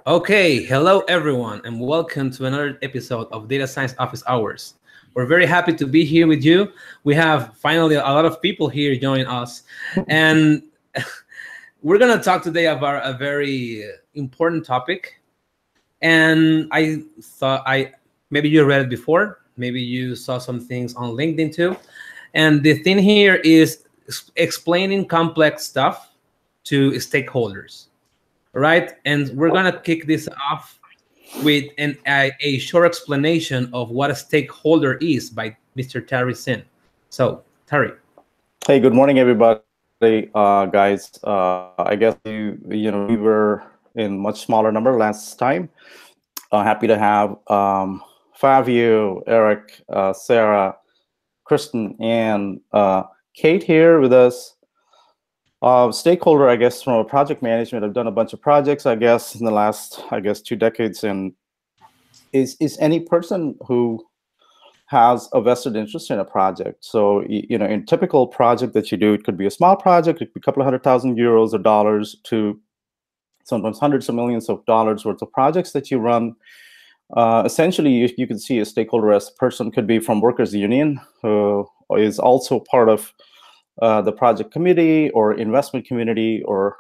Okay, hello everyone, and welcome to another episode of Data Science Office Hours. We're very happy to be here with you. We have finally a lot of people here joining us, and we're gonna talk today about a very important topic. And I thought I maybe you read it before, maybe you saw some things on LinkedIn too. And the thing here is explaining complex stuff to stakeholders, right? And we're gonna kick this off with a short explanation of what a stakeholder is by Mr. Terry Sin. So, Terry. Hey, good morning, everybody, guys. I guess we were in much smaller number last time. Happy to have Fabio, Eric, Sarah, Kristen, and Kate here with us. Stakeholder, I guess, from a project management. I've done a bunch of projects, I guess, in the last, 2 decades, and is any person who has a vested interest in a project. So, in typical project that you do, it could be a small project, it could be a couple of €100,000 or dollars to sometimes hundreds of millions of dollars worth of projects that you run. Essentially, you can see a stakeholder as a person could be from workers' union, who is also part of the project committee or investment community or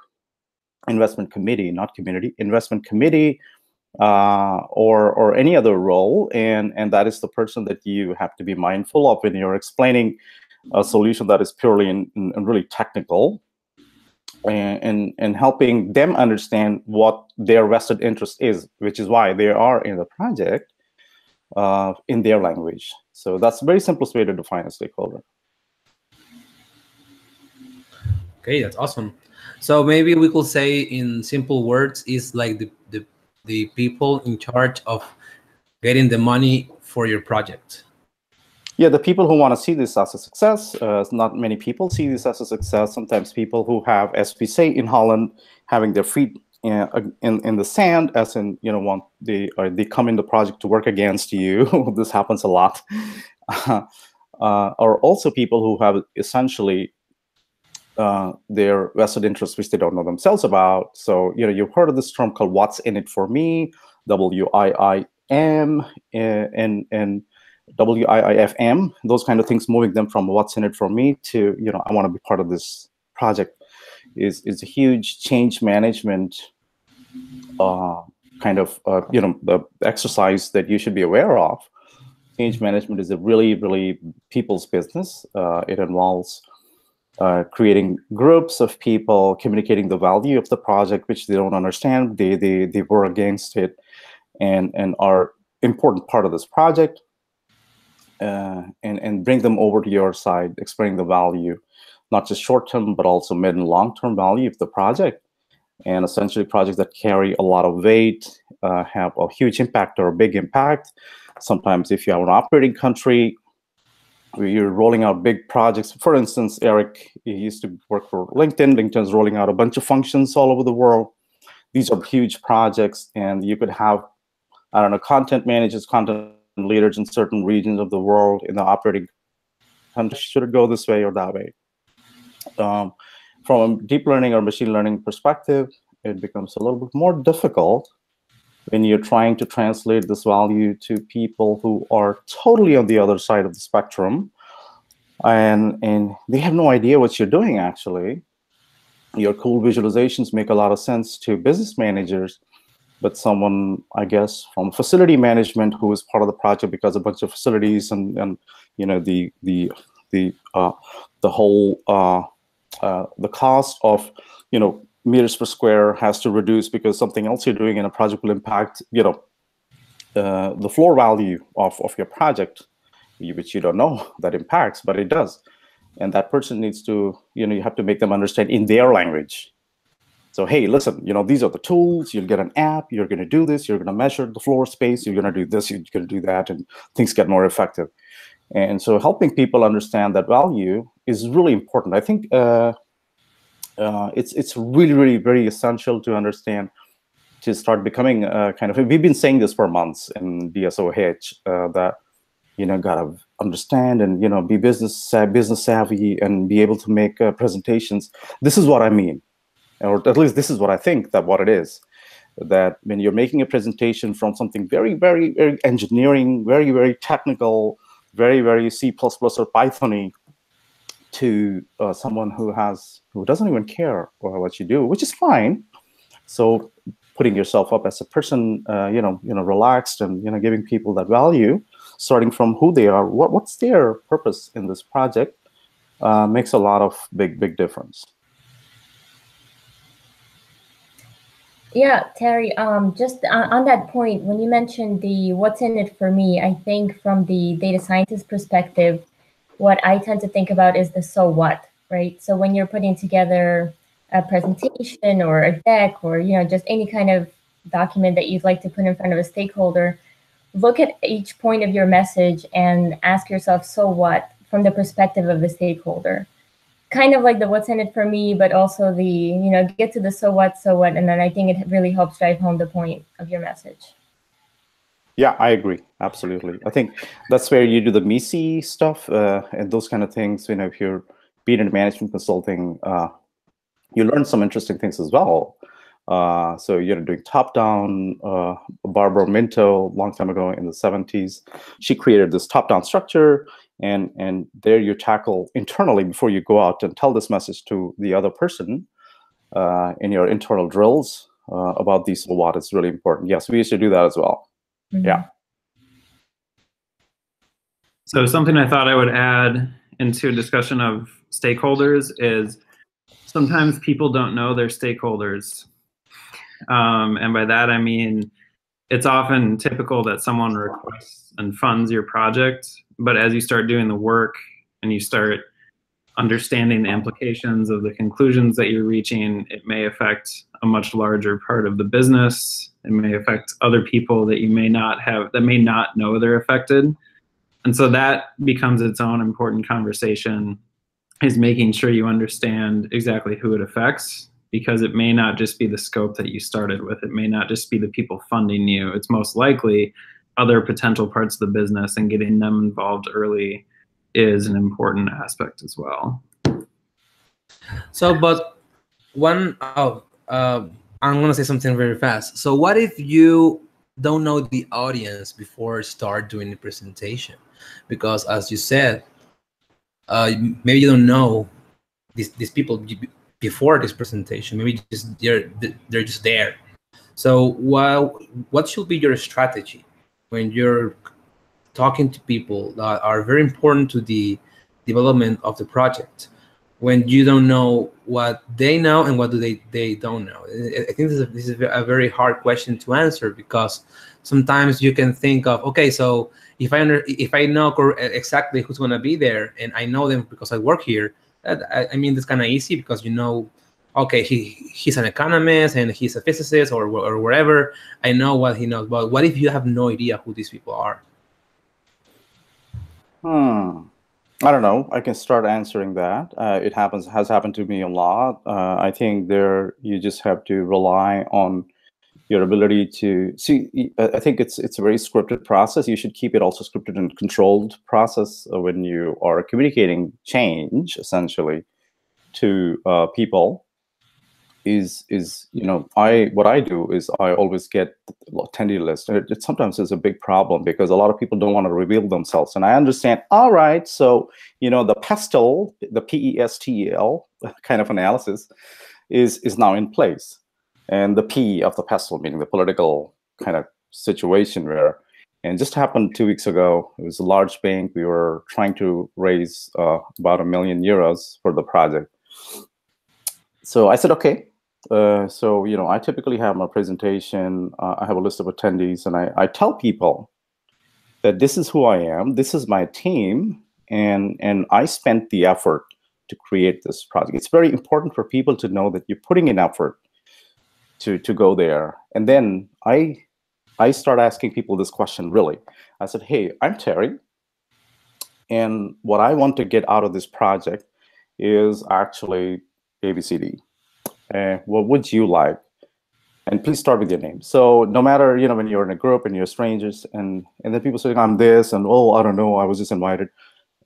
investment committee, not community, investment committee, or any other role, and that is the person that you have to be mindful of when you're explaining a solution that is purely and really technical, and helping them understand what their vested interest is, which is why they are in the project in their language. So that's the very simplest way to define a stakeholder. Okay, that's awesome. So maybe we could say in simple words is like the people in charge of getting the money for your project. Yeah, the people who want to see this as a success. Not many people see this as a success. Sometimes people who have, as we say in Holland, having their feet in the sand, as in they come in the project to work against you. This happens a lot. Or also people who have essentially their vested interests, which they don't know themselves about. So you've heard of this term called "What's in it for me?" WIIM and WIIFM. Those kind of things, moving them from "What's in it for me" to I want to be part of this project, is a huge change management kind of the exercise that you should be aware of. Change management is a really people's business. It involves creating groups of people, communicating the value of the project, which they don't understand. They were against it, and are important part of this project, and bring them over to your side, explaining the value, not just short-term, but also mid and long-term value of the project. And essentially projects that carry a lot of weight, have a huge impact or a big impact. Sometimes if you have an operating country, you're rolling out big projects. For instance, Eric, he used to work for LinkedIn. LinkedIn's rolling out a bunch of functions all over the world. These are huge projects, and you could have, I don't know, content managers, content leaders in certain regions of the world in the operating country. Should it go this way or that way? From a deep learning or machine learning perspective, it becomes a little bit more difficult when you're trying to translate this value to people who are totally on the other side of the spectrum, and they have no idea what you're doing, actually. Your cool visualizations make a lot of sense to business managers, but someone, I guess, from facility management who is part of the project, because a bunch of facilities and the whole the cost of meters per square has to reduce because something else you're doing in a project will impact the floor value of your project, which you don't know that impacts, but it does. And that person needs to, you have to make them understand in their language. So, hey, listen, these are the tools. You'll get an app. You're going to do this. You're going to measure the floor space. You're going to do this. You're going to do that, and things get more effective. And so helping people understand that value is really important. I think it's really very essential to understand, to start becoming kind of, we've been saying this for months in DSOH, that gotta understand and be business savvy and be able to make presentations. This is what I mean, or at least this is what I think that what it is. that when you're making a presentation from something very, very, very engineering, very, very technical, very, very C++ or Python-y, to someone who doesn't even care what you do, which is fine. So putting yourself up as a person, relaxed and giving people that value, starting from who they are, what's their purpose in this project, makes a lot of big difference. Yeah, Terry, just on that point, when you mentioned the what's in it for me, I think from the data scientist perspective, what I tend to think about is the so what, right? So when you're putting together a presentation or a deck or just any kind of document that you'd like to put in front of a stakeholder, look at each point of your message and ask yourself, so what, from the perspective of the stakeholder. Kind of like the what's in it for me, but also the, get to the so what, and then I think it really helps drive home the point of your message. Yeah, I agree. Absolutely. I think that's where you do the MECE stuff and those kind of things. If you're being in management consulting, you learn some interesting things as well. So doing top-down. Barbara Minto, a long time ago in the 70s, she created this top-down structure, and there you tackle internally before you go out and tell this message to the other person in your internal drills about these. So what is really important. Yes, we used to do that as well. Mm-hmm. Yeah. So something I thought I would add into a discussion of stakeholders is sometimes people don't know their stakeholders. And by that, I mean, it's often typical that someone requests and funds your project, but as you start doing the work and you start understanding the implications of the conclusions that you're reaching, it may affect a much larger part of the business. It may affect other people that you may not have, that may not know they're affected. And so that becomes its own important conversation, is making sure you understand exactly who it affects, because it may not just be the scope that you started with. It may not just be the people funding you. It's most likely other potential parts of the business, and getting them involved early is an important aspect as well. So, but I'm going to say something very fast. So what if you don't know the audience before start doing the presentation? Because as you said, maybe you don't know these people before this presentation. Maybe just they're just there. So what should be your strategy when you're talking to people that are very important to the development of the project, when you don't know what they know and what they don't know? I think this is a very hard question to answer, because sometimes you can think of, okay, so if I know exactly who's going to be there and I know them because I work here, I mean, that's kind of easy, because okay, he's an economist and he's a physicist or wherever. I know what he knows. But what if you have no idea who these people are? I don't know. I can start answering that. It has happened to me a lot. I think you just have to rely on your ability to see. I think it's a very scripted process. You should keep it also scripted and controlled process when you are communicating change, essentially, to people. What I do is I always get attendee list. And it sometimes is a big problem, because a lot of people don't want to reveal themselves. And I understand, all right, so, the PESTEL, the PESTEL kind of analysis is now in place. And the P of the PESTEL, meaning the political kind of situation and just happened 2 weeks ago. It was a large bank. We were trying to raise about €1 million for the project. So I said, okay. So I typically have my presentation. I have a list of attendees, and I tell people that this is who I am, this is my team, and I spent the effort to create this project. It's very important for people to know that you're putting in effort to go there. And then I start asking people this question, really. I said, hey, I'm Terry, and what I want to get out of this project is actually ABCD. What would you like? And please start with your name. So no matter, when you're in a group and you're strangers, and then people say, I'm this, and, oh, I don't know, I was just invited.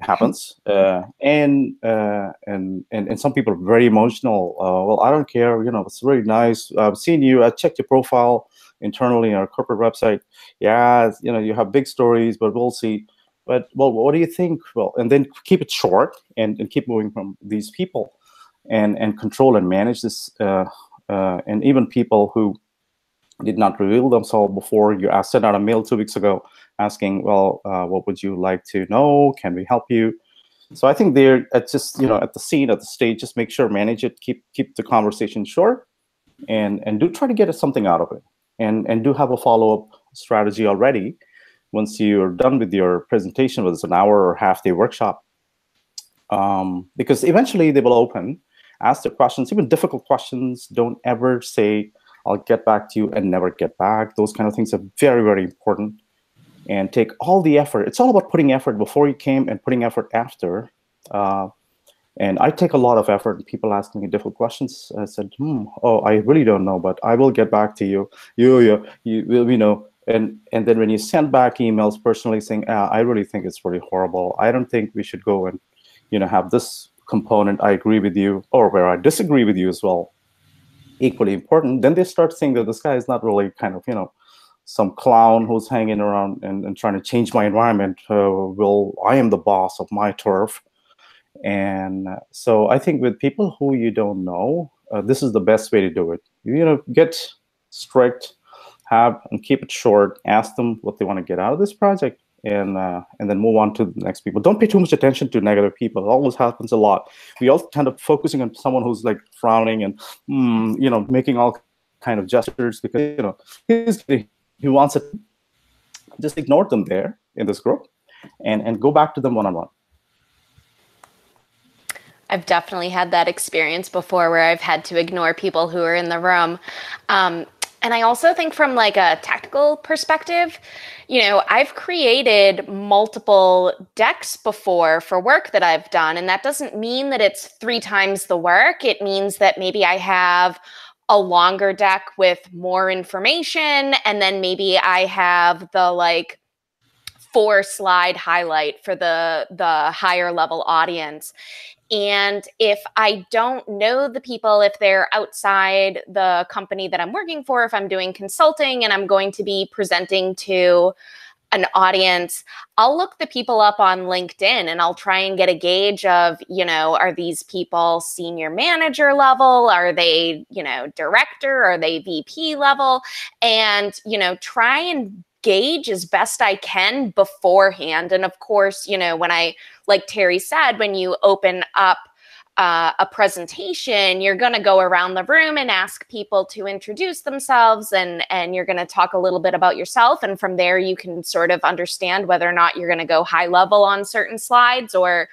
happens. And some people are very emotional. Well, I don't care. It's really nice. I've seen you. I checked your profile internally on our corporate website. Yeah, you have big stories, but we'll see. But well, what do you think? Well, and then keep it short and keep moving from these people, and control and manage this. And even people who did not reveal themselves before, you sent out a mail 2 weeks ago asking, well, what would you like to know? Can we help you? So I think they're at just, at the scene, at the stage, just make sure, manage it, keep the conversation short, and do try to get something out of it. And do have a follow-up strategy already once you're done with your presentation, whether it's an hour or half-day workshop. Because eventually they will open, ask the questions, even difficult questions. Don't ever say, I'll get back to you, and never get back. Those kind of things are very, very important. And take all the effort. It's all about putting effort before you came and putting effort after. And I take a lot of effort. People asking me difficult questions. I said, oh, I really don't know, but I will get back to you. You will, And then when you send back emails personally saying, I really think it's really horrible. I don't think we should go and, have this component. I agree with you, or where I disagree with you as well. Equally important. Then they start saying that this guy is not really kind of, some clown who's hanging around and trying to change my environment. Well, I am the boss of my turf. And so I think with people who you don't know, this is the best way to do it. Get strict, and keep it short. Ask them what they want to get out of this project, and then move on to the next people. Don't pay too much attention to negative people. It always happens a lot. We all tend to focusing on someone who's like frowning and making all kind of gestures because he wants it. Just ignore them there in this group, and go back to them one-on-one. I've definitely had that experience before where I've had to ignore people who are in the room. And I also think from like a tactical perspective, I've created multiple decks before for work that I've done. And that doesn't mean that it's 3 times the work. It means that maybe I have a longer deck with more information. And then maybe I have the 4-slide highlight for the higher level audience. And if I don't know the people, if they're outside the company that I'm working for, if I'm doing consulting and I'm going to be presenting to an audience, I'll look the people up on LinkedIn and I'll try and get a gauge of, are these people senior manager level? Are they, director? Are they VP level? And, try and gauge as best I can beforehand. And of course, when like Terry said, when you open up a presentation, you're going to go around the room and ask people to introduce themselves, and you're going to talk a little bit about yourself. And from there, you can sort of understand whether or not you're going to go high level on certain slides or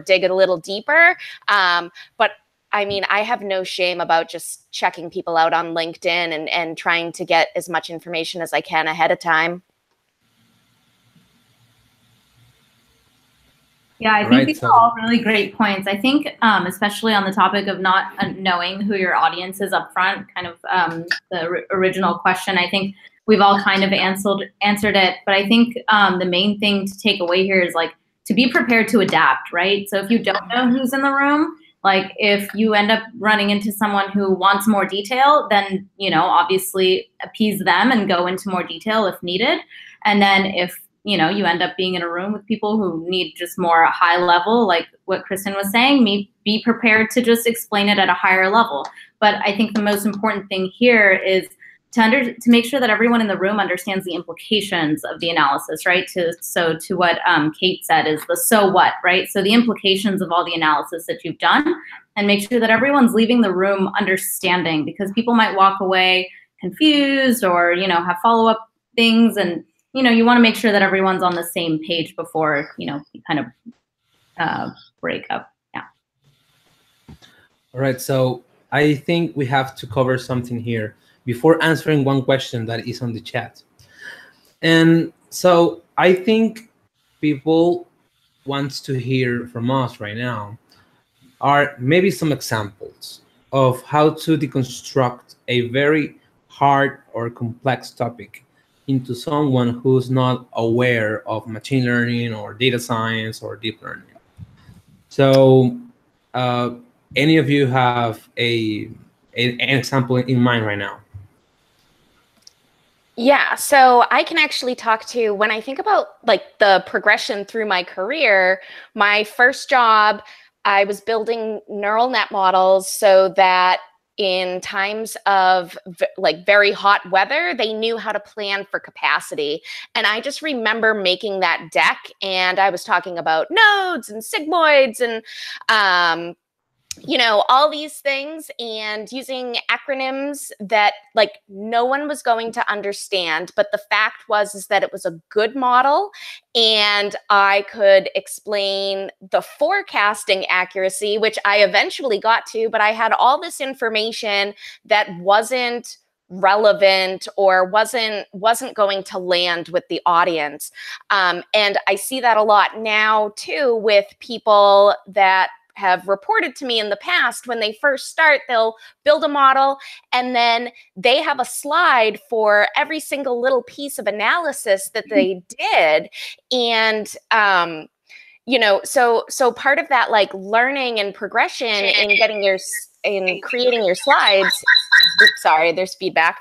dig a little deeper. But I mean, I have no shame about just checking people out on LinkedIn and trying to get as much information as I can ahead of time. Yeah, I think these are all really great points. I think, especially on the topic of not knowing who your audience is up front, kind of the original question, I think we've all kind of answered it. But I think the main thing to take away here is to be prepared to adapt, right? So if you don't know who's in the room, if you end up running into someone who wants more detail, then, obviously appease them and go into more detail if needed. And then if, you end up being in a room with people who need just more high level, like what Kristen was saying, be prepared to just explain it at a higher level. But I think the most important thing here is to make sure that everyone in the room understands the implications of the analysis, right? To what Kate said is the so what, right? So the implications of all the analysis that you've done, and make sure that everyone's leaving the room understanding, because people might walk away confused or, have follow-up things, and you want to make sure that everyone's on the same page before, you kind of break up. Yeah. All right. So I think we have to cover something here before answering one question that is on the chat. And so I think people want to hear from us right now are maybe some examples of how to deconstruct a very hard or complex topic into someone who's not aware of machine learning or data science or deep learning. So any of you have an example in mind right now? Yeah, so I can actually talk to, when I think about like the progression through my career, my first job, I was building neural net models so that in times of like very hot weather, they knew how to plan for capacity. And I just remember making that deck, and I was talking about nodes and sigmoids and all these things, and using acronyms that like no one was going to understand. But the fact is that it was a good model, and I could explain the forecasting accuracy, which I eventually got to, but I had all this information that wasn't relevant or wasn't going to land with the audience. And I see that a lot now too with people that have reported to me in the past. When they first start, they'll build a model, and then they have a slide for every single little piece of analysis that they did. And so part of that like learning and progression in creating your slides, oops, sorry, there's feedback,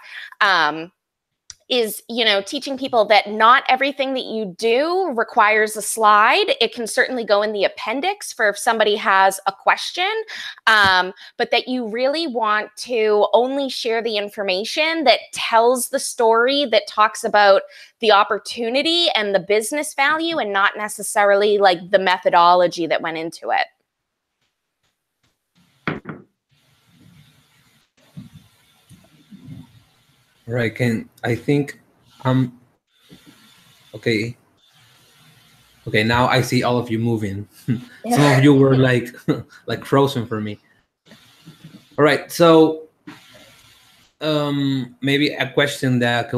is, teaching people that not everything that you do requires a slide. It can certainly go in the appendix for if somebody has a question, but that you really want to only share the information that tells the story, that talks about the opportunity and the business value, and not necessarily like the methodology that went into it. Right, Ken. I think okay. Okay, now I see all of you moving. Some of you were like like frozen for me. All right, so maybe a question that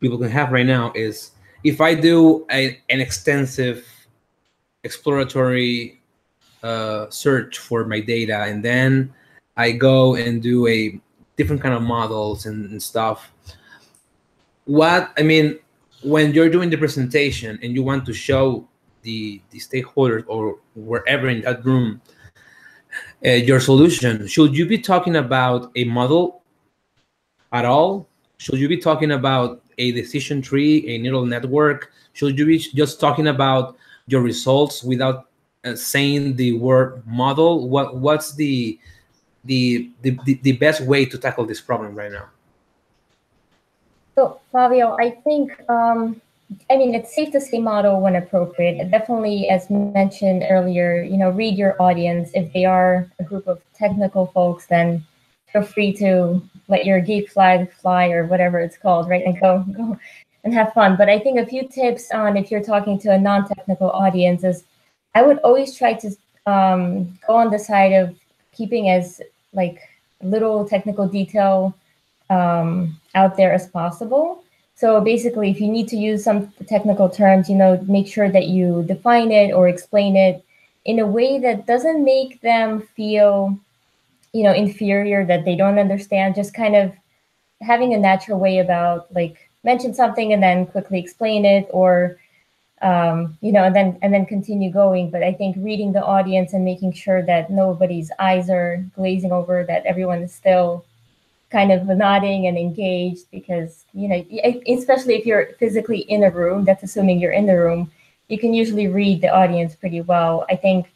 people can have right now is, if I do an extensive exploratory search for my data, and then I go and do a different kind of models and stuff, when you're doing the presentation and you want to show the stakeholders or wherever in that room your solution, should you be talking about a model at all? Should you be talking about a decision tree, a neural network? Should you be just talking about your results without saying the word model? What's the best way to tackle this problem right now? So, Fabio, I think, it's safe to say model when appropriate. Definitely, as mentioned earlier, read your audience. If they are a group of technical folks, then feel free to let your geek flag fly, or whatever it's called, right? And go and have fun. But I think a few tips on if you're talking to a non-technical audience is, I would always try to go on the side of keeping as like little technical detail out there as possible. So basically, if you need to use some technical terms, make sure that you define it or explain it in a way that doesn't make them feel, inferior, that they don't understand. Just kind of having a natural way about like mention something and then quickly explain it, or and then continue going. But I think reading the audience and making sure that nobody's eyes are glazing over, that everyone is still kind of nodding and engaged, because, especially if you're physically in a room, that's assuming you're in the room, you can usually read the audience pretty well. I think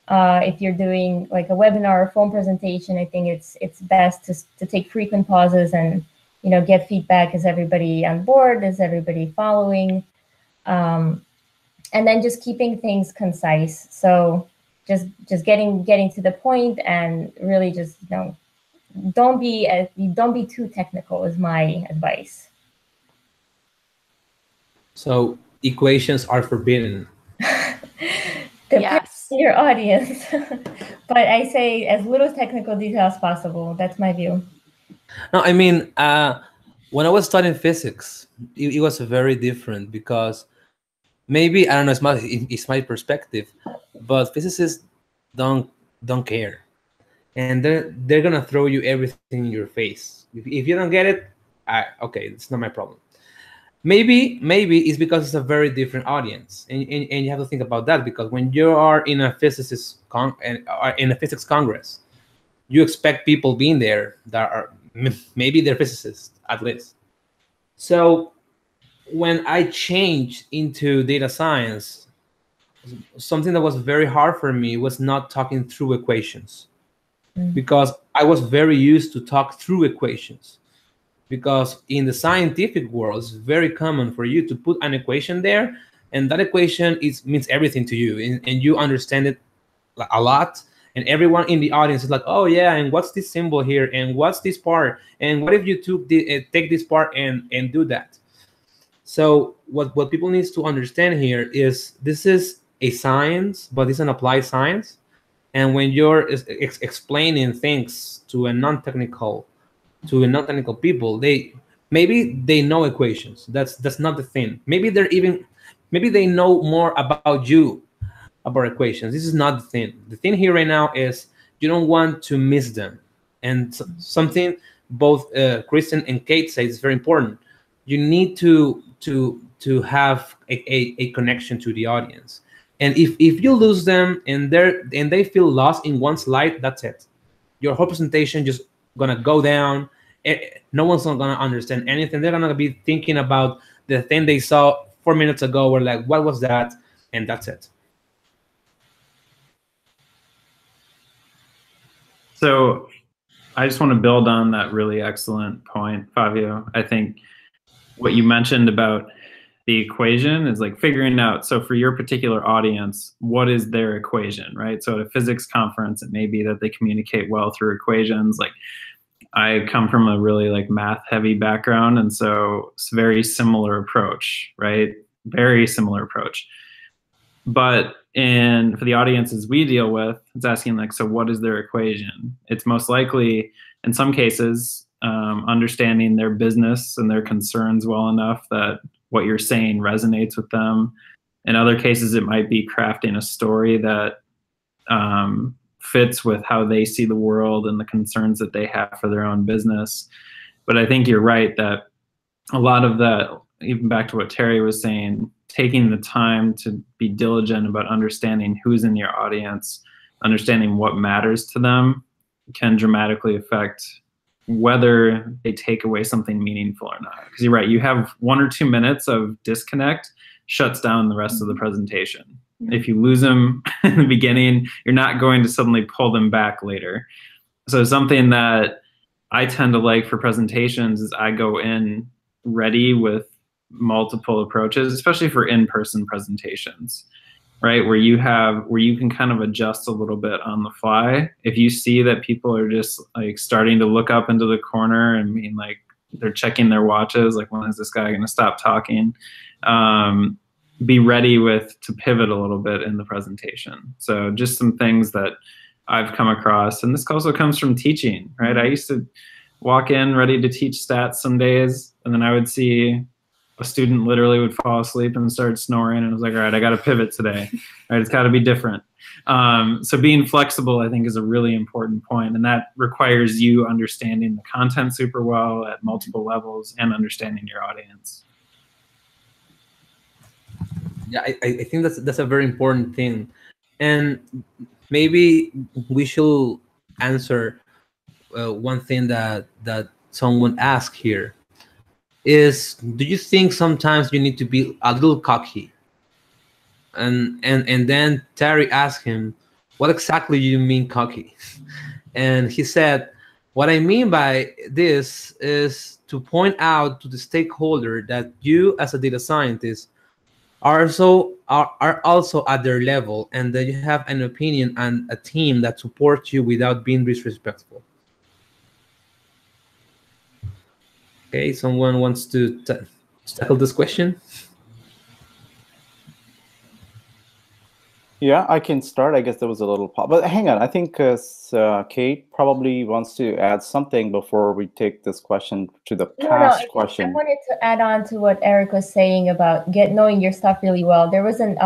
if you're doing like a webinar or phone presentation, I think it's best to take frequent pauses and, get feedback. Is everybody on board? Is everybody following? And then just keeping things concise. So just getting to the point, and really just, don't be too technical is my advice. So equations are forbidden. Yes. To your audience. But I say as little technical detail as possible. That's my view. No, when I was studying physics, it was very different, because maybe, I don't know, it's my perspective, but physicists don't care, and they're gonna throw you everything in your face. If you don't get it, okay, it's not my problem. Maybe it's because it's a very different audience, and you have to think about that, because when you are in a physicist in a physics congress, you expect people being there that are maybe they're physicists at least. So when I changed into data science, something that was very hard for me was not talking through equations, because I was very used to talk through equations. Because in the scientific world, it's very common for you to put an equation there, and that equation means everything to you, and you understand it a lot, and everyone in the audience is like, oh yeah, and what's this symbol here, and what's this part, and what if you take this part and do that. So what people need to understand here is this is a science, but it's an applied science, and when you're explaining things to a non-technical people, maybe they know equations. That's not the thing. Maybe they know more about you, about equations. This is not the thing. The thing here right now is you don't want to miss them. And something both Kristen and Kate say is very important. You need to have a connection to the audience. And if you lose them and they feel lost in one slide, that's it. Your whole presentation just gonna go down. No one's not gonna understand anything. They're gonna be thinking about the thing they saw 4 minutes ago, or like, what was that? And that's it. So I just want to build on that really excellent point, Fabio. I think what you mentioned about the equation is like figuring out, so for your particular audience, what is their equation, right? So at a physics conference, it may be that they communicate well through equations. Like, I come from a really like math heavy background, and so it's a very similar approach, right? Very similar approach. But for the audiences we deal with, it's asking like, so what is their equation? It's most likely, in some cases, understanding their business and their concerns well enough that what you're saying resonates with them. In other cases, it might be crafting a story that fits with how they see the world and the concerns that they have for their own business. But I think you're right that a lot of that, even back to what Terry was saying, taking the time to be diligent about understanding who's in your audience, understanding what matters to them, can dramatically affect whether they take away something meaningful or not. Because you're right, you have 1 or 2 minutes of disconnect, shuts down the rest of the presentation. If you lose them in the beginning, you're not going to suddenly pull them back later. So something that I tend to like for presentations is I go in ready with multiple approaches, especially for in-person presentations, right? Where you can kind of adjust a little bit on the fly. If you see that people are just like starting to look up into the corner and mean like they're checking their watches, like, when is this guy going to stop talking? Be ready to pivot a little bit in the presentation. So just some things that I've come across, and this also comes from teaching, right? I used to walk in ready to teach stats some days, and then I would see a student literally would fall asleep and start snoring, and I was like, all right, I got to pivot today. All right, it's got to be different. So being flexible, I think, is a really important point, and that requires you understanding the content super well at multiple levels and understanding your audience. Yeah, I think that's a very important thing, and maybe we should answer one thing that someone asked here is, do you think sometimes you need to be a little cocky? And then Terry asked him, what exactly do you mean cocky? And he said, what I mean by this is to point out to the stakeholder that you as a data scientist are also at their level, and that you have an opinion and a team that supports you without being disrespectful. Okay, someone wants to tackle this question? Yeah, I can start. I guess there was a little pause, but hang on. I think Kate probably wants to add something before we take this question to the past question. I wanted to add on to what Eric was saying about knowing your stuff really well. There was an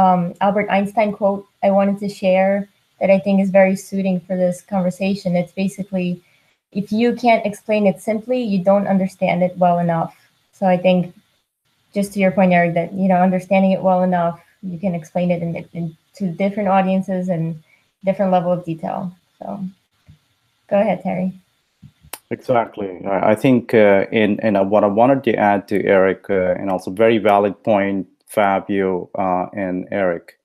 Albert Einstein quote I wanted to share that I think is very suiting for this conversation. It's basically, if you can't explain it simply, you don't understand it well enough. So I think, just to your point, Eric, that understanding it well enough, you can explain it to different audiences and different level of detail. So go ahead, Terry. Exactly. I think in what I wanted to add to Eric, and also very valid point, Fabio and Eric,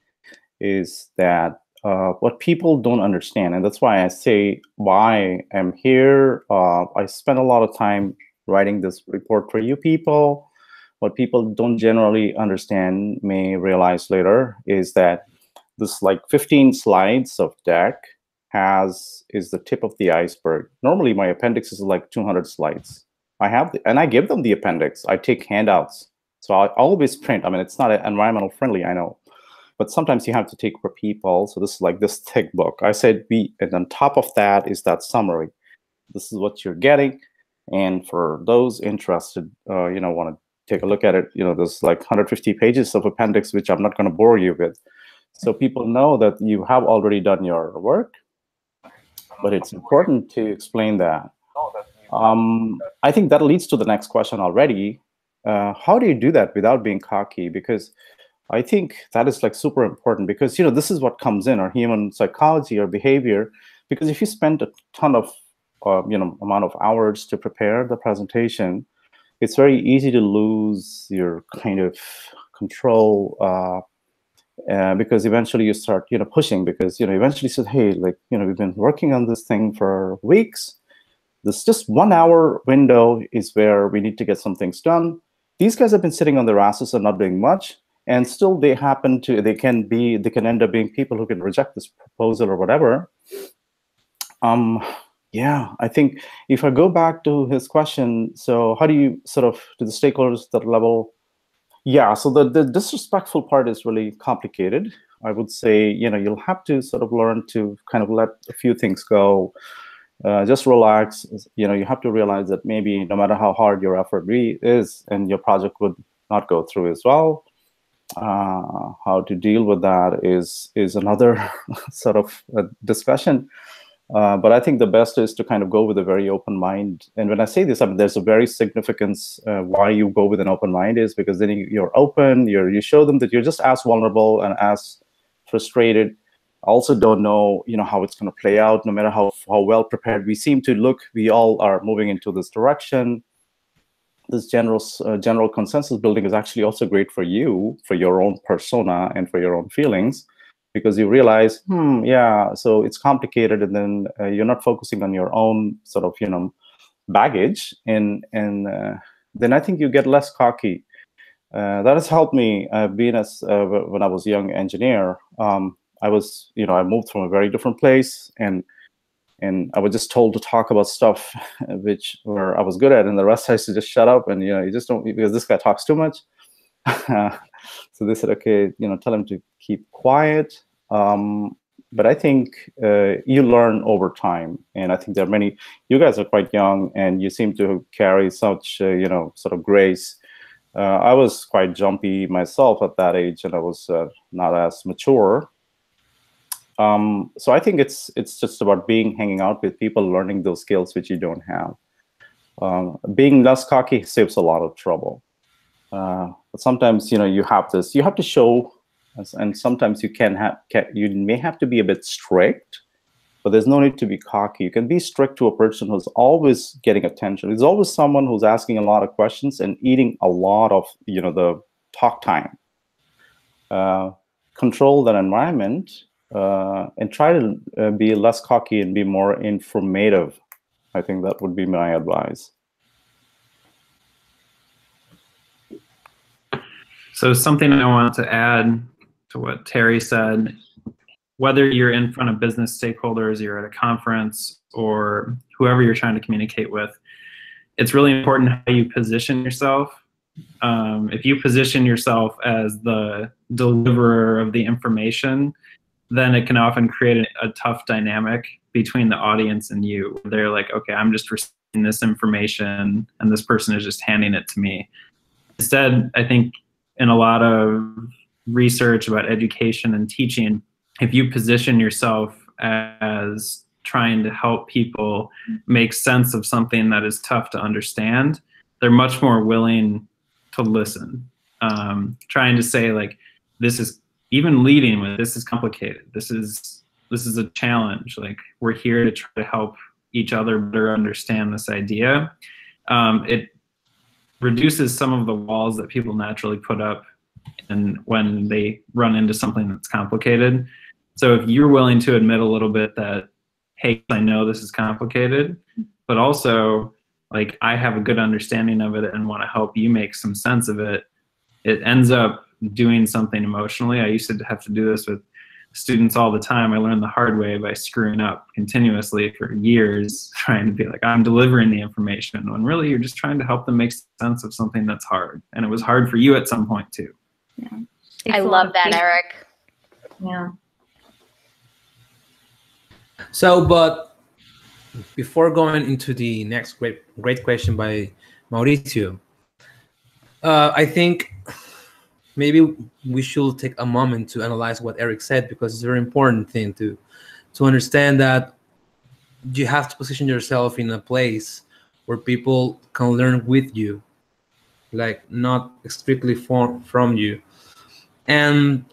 is that what people don't understand, and that's why I say why I'm here. I spent a lot of time writing this report for you people. What people don't generally understand, may realize later, is that this like 15 slides of deck is the tip of the iceberg. Normally my appendix is like 200 slides. And I give them the appendix. I take handouts. So I always print. I mean, it's not environmental friendly, I know, but sometimes you have to take for people. So this is like this thick book. I said, and on top of that is that summary. This is what you're getting. And for those interested, want to take a look at it, there's like 150 pages of appendix, which I'm not going to bore you with. So people know that you have already done your work, but it's important to explain that. I think that leads to the next question already. How do you do that without being cocky? Because I think that is like super important, because this is what comes in our human psychology or behavior. Because if you spend a ton of amount of hours to prepare the presentation, it's very easy to lose your kind of control, because eventually you start pushing, because eventually you said, hey, like we've been working on this thing for weeks. This just 1 hour window is where we need to get some things done. These guys have been sitting on their asses and not doing much, and still they can end up being people who can reject this proposal or whatever. Yeah, I think if I go back to his question, so how do you sort of, to the stakeholders at that level? Yeah, so the disrespectful part is really complicated. I would say, you'll have to sort of learn to kind of let a few things go. Just relax. You have to realize that maybe no matter how hard your effort really is, and your project would not go through as well, how to deal with that is another sort of discussion. But I think the best is to kind of go with a very open mind. And when I say this, I mean, there's a very significance why you go with an open mind, is because then you're open, you show them that you're just as vulnerable and as frustrated. Also don't know, how it's going to play out, no matter how well prepared we seem to look. We all are moving into this direction. This general consensus building is actually also great for you, for your own persona and for your own feelings, because you realize, yeah, so it's complicated, and then you're not focusing on your own sort of, baggage, and then I think you get less cocky. That has helped me. Being when I was a young engineer, I was, I moved from a very different place, and I was just told to talk about stuff where I was good at, and the rest I used to just shut up, and you just don't, because this guy talks too much. So they said, okay, tell him to keep quiet. But I think you learn over time, and I think there are many. You guys are quite young, and you seem to carry such, sort of grace. I was quite jumpy myself at that age, and I was not as mature. So I think it's just about hanging out with people, learning those skills which you don't have. Being less cocky saves a lot of trouble. But sometimes, you have to show, and sometimes you may have to be a bit strict, but there's no need to be cocky. You can be strict to a person who's always getting attention. There's always someone who's asking a lot of questions and eating a lot of, the talk time. Control that environment, and try to be less cocky and be more informative. I think that would be my advice. So something I want to add to what Terry said, whether you're in front of business stakeholders, you're at a conference, or whoever you're trying to communicate with, it's really important how you position yourself. If you position yourself as the deliverer of the information, then it can often create a tough dynamic between the audience and you. They're like, okay, I'm just receiving this information, and this person is just handing it to me. Instead, I think in a lot of research about education and teaching, if you position yourself as trying to help people make sense of something that is tough to understand, they're much more willing to listen. Trying to say, like, this is, even leading with, this is complicated, this is a challenge, like, we're here to try to help each other better understand this idea. It reduces some of the walls that people naturally put up and when they run into something that's complicated. So if you're willing to admit a little bit that, hey, I know this is complicated, but also, like, I have a good understanding of it and want to help you make some sense of it, it ends up doing something emotionally. I used to have to do this with students all the time. I learned the hard way by screwing up continuously for years, trying to be like, I'm delivering the information, when really you're just trying to help them make sense of something that's hard. And it was hard for you at some point too. Yeah. I love that, Eric. Yeah. So, but before going into the next great question by Mauricio, I think maybe we should take a moment to analyze what Eric said, because it's a very important thing to understand that you have to position yourself in a place where people can learn with you, like not strictly from you. And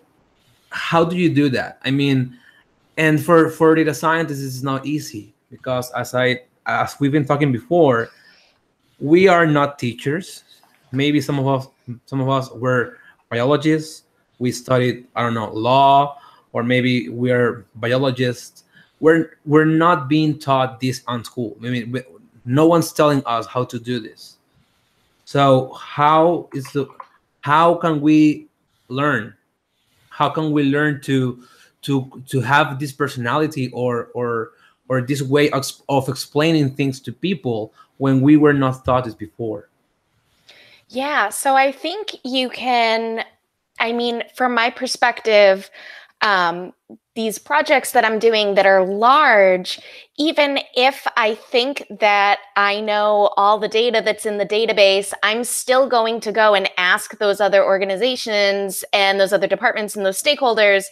how do you do that? I mean, and for data scientists, it's not easy, because as we've been talking before, we are not teachers. Maybe some of us were biologists. We studied, I don't know, law, or maybe we are biologists. We're not being taught this on school. I mean, no one's telling us how to do this. So how can we learn? How can we learn to have this personality or this way of explaining things to people when we were not taught this before? Yeah, so I think you can, I mean, from my perspective, these projects that I'm doing that are large, even if I think that I know all the data that's in the database, I'm still going to go and ask those other organizations and those other departments and those stakeholders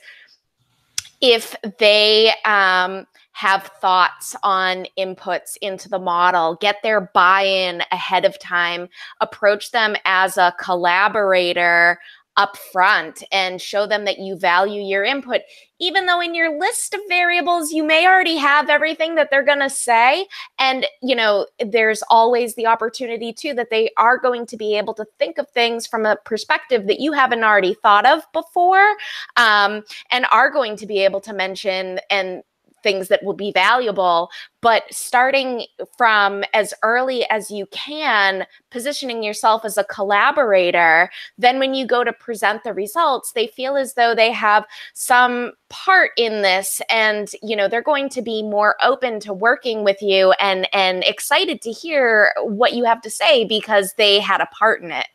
if they have thoughts on inputs into the model, get their buy-in ahead of time, approach them as a collaborator up front, and show them that you value your input, even though in your list of variables you may already have everything that they're going to say. And you know, there's always the opportunity too that they are going to be able to think of things from a perspective that you haven't already thought of before, and are going to be able to mention and things that will be valuable. But starting from as early as you can, positioning yourself as a collaborator, then when you go to present the results, they feel as though they have some part in this, and you know, they're going to be more open to working with you and excited to hear what you have to say because they had a part in it.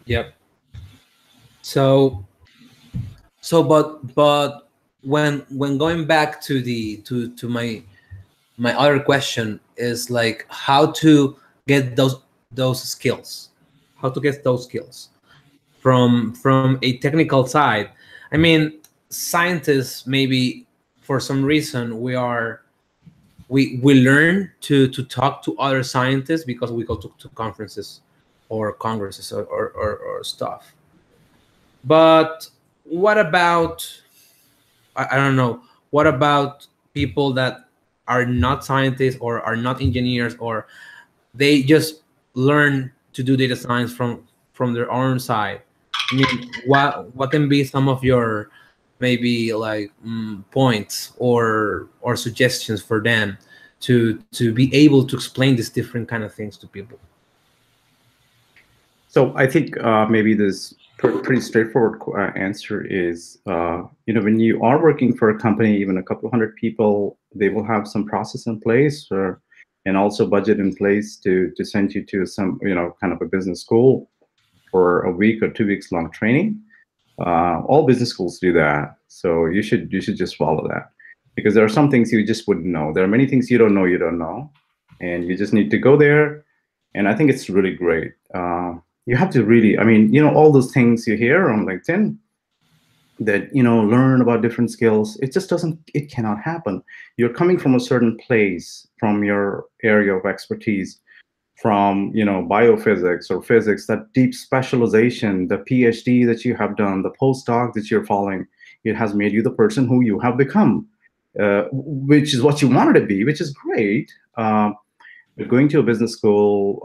Yep. So but when going back to my other question is like how to get those skills, from a technical side. I mean, scientists, maybe for some reason we learn to talk to other scientists because we go to conferences or congresses or stuff. But what about, I don't know, what about people that are not scientists or are not engineers, or they just learn to do data science from their own side? I mean, what can be some of your maybe like points or suggestions for them to be able to explain these different kind of things to people? So I think maybe this pretty straightforward answer is, you know, when you are working for a company, even a couple hundred people, they will have some process in place and also budget in place to send you to some, you know, kind of a business school for a week or 2 weeks long training. All business schools do that. So you should just follow that, because there are some things you just wouldn't know. There are many things you don't know, and you just need to go there. And I think it's really great. You have to really, I mean, you know, all those things you hear on LinkedIn, that, you know, learn about different skills. It just doesn't, it cannot happen. You're coming from a certain place, from your area of expertise, from, you know, biophysics or physics, that deep specialization, the PhD that you have done, the postdoc that you're following, it has made you the person who you have become, which is what you wanted to be, which is great. But going to a business school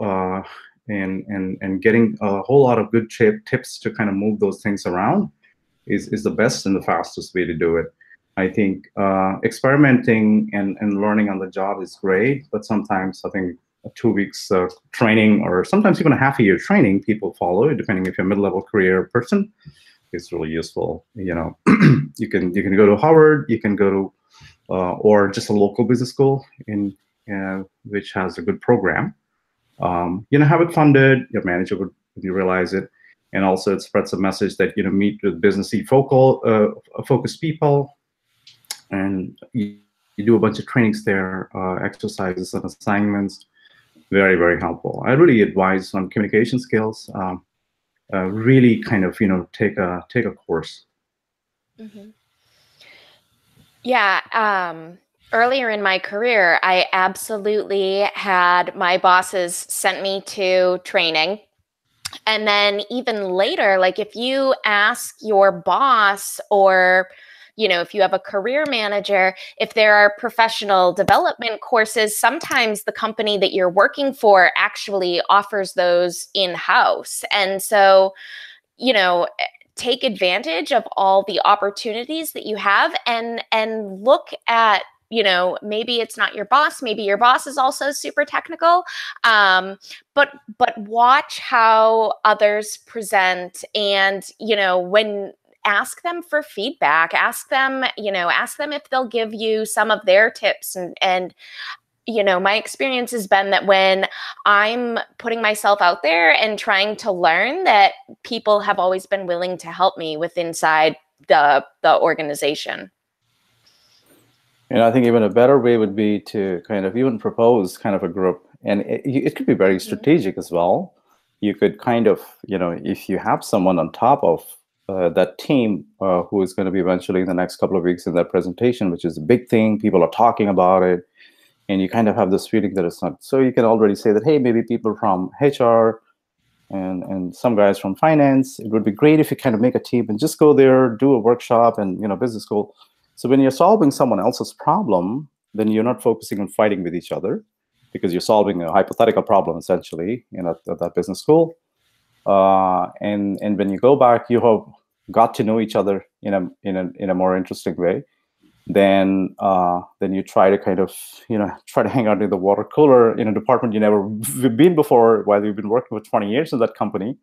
and getting a whole lot of good tips to kind of move those things around is the best and the fastest way to do it. I think experimenting and learning on the job is great, but sometimes I think 2 weeks training, or sometimes even a half a year training, people follow it, depending if you're a mid-level career person, is really useful. You know, you can go to Harvard, you can go to or just a local business school in which has a good program. You know, have it funded, your manager would, you realize it, and also it spreads a message that, you know, meet with businessy focused people, and you do a bunch of trainings there, exercises and assignments. Very, very helpful. I really advise on communication skills. Really kind of, you know, take a course. Mm-hmm. Yeah. Earlier in my career, I absolutely had my bosses sent me to training. And then even later, like if you ask your boss, or, you know, if you have a career manager, if there are professional development courses, sometimes the company that you're working for actually offers those in-house. And so, you know, take advantage of all the opportunities that you have, and look at, you know, maybe it's not your boss, maybe your boss is also super technical, but watch how others present, and, you know, when ask them for feedback, ask them if they'll give you some of their tips, and you know, my experience has been that when I'm putting myself out there and trying to learn, that people have always been willing to help me with inside the organization. And I think even a better way would be to kind of even propose kind of a group, and it could be very strategic as well. You could kind of, you know, if you have someone on top of that team who is going to be eventually in the next couple of weeks in that presentation, which is a big thing, people are talking about it, and you kind of have this feeling that it's not. So you can already say that, hey, maybe people from HR and some guys from finance, it would be great if you kind of make a team and just go there, do a workshop, and, you know, business school. So when you're solving someone else's problem, then you're not focusing on fighting with each other, because you're solving a hypothetical problem essentially, you know, at that business school. And when you go back, you have got to know each other in a more interesting way. Then you try to kind of, you know, try to hang out in the water cooler in a department you never been before, while you've been working for 20 years in that company,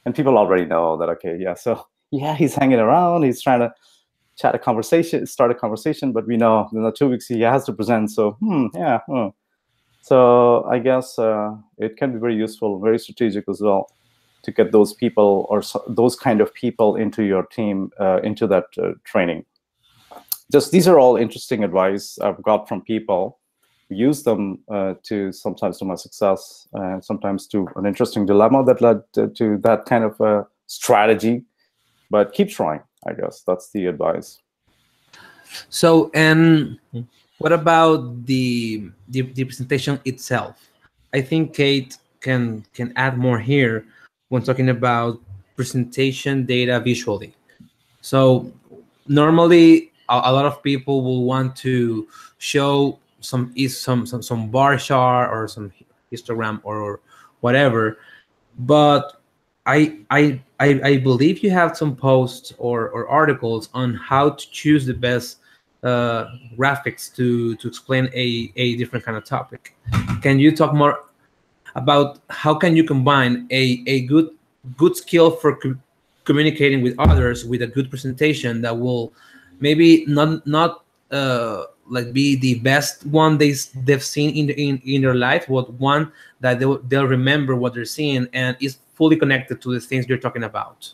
and people already know that, okay, yeah, so yeah, he's hanging around, he's trying to start a conversation, but we know in the 2 weeks he has to present. So yeah. So I guess it can be very useful, very strategic as well, to get those people, or those kind of people into your team, into that training. Just, these are all interesting advice I've got from people. Use them to sometimes to my success, and sometimes to an interesting dilemma that led to that kind of strategy. But keep trying, I guess. That's the advice. So, and what about the presentation itself? I think Kate can add more here when talking about presentation data visually. So normally a lot of people will want to show some bar chart or some histogram or whatever, but I believe you have some posts or articles on how to choose the best graphics to explain a different kind of topic. Can you talk more about how can you combine a good skill for communicating with others with a good presentation that will maybe not like be the best one they've seen in their life, but one that they'll remember what they're seeing and is fully connected to the things you're talking about?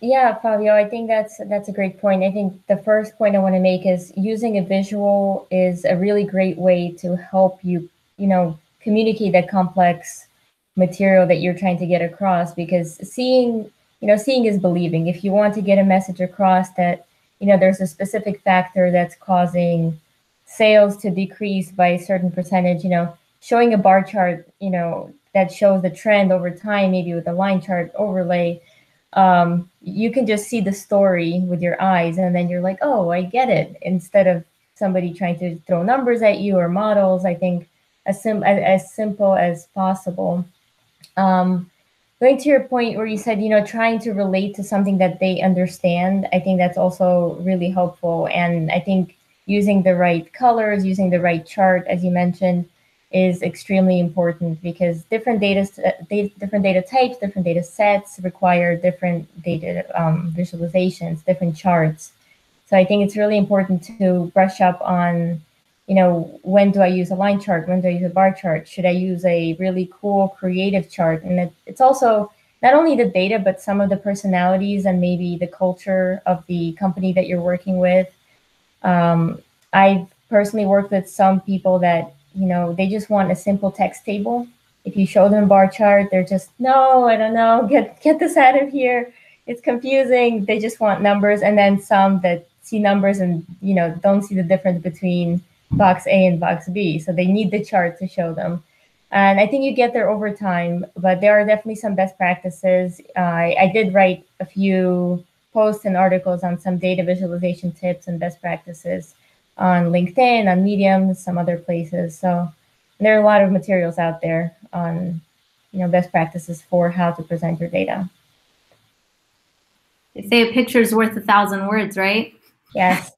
Yeah, Fabio, I think that's a great point. I think the first point I want to make is using a visual is a really great way to help you, you know, communicate that complex material that you're trying to get across, because seeing seeing is believing. If you want to get a message across that, there's a specific factor that's causing sales to decrease by a certain percentage, showing a bar chart, that shows the trend over time, maybe with a line chart overlay, you can just see the story with your eyes, and then you're like, oh, I get it, instead of somebody trying to throw numbers at you or models. I think as simple as possible. Going to your point where you said, trying to relate to something that they understand, I think that's also really helpful. And I think using the right colors, using the right chart, as you mentioned, is extremely important, because different data types, different data sets require different data visualizations, different charts. So I think it's really important to brush up on, when do I use a line chart? When do I use a bar chart? Should I use a really cool creative chart? And it's also not only the data, but some of the personalities and maybe the culture of the company that you're working with. I've personally worked with some people that, they just want a simple text table. If you show them a bar chart, they're just, no, I don't know, get this out of here. It's confusing. They just want numbers. And then some that see numbers and, don't see the difference between box A and box B. So they need the chart to show them. And I think you get there over time, but there are definitely some best practices. I did write a few posts and articles on some data visualization tips and best practices on LinkedIn, on Medium, some other places. So there are a lot of materials out there on, best practices for how to present your data. They say a picture is worth 1,000 words, right? Yes.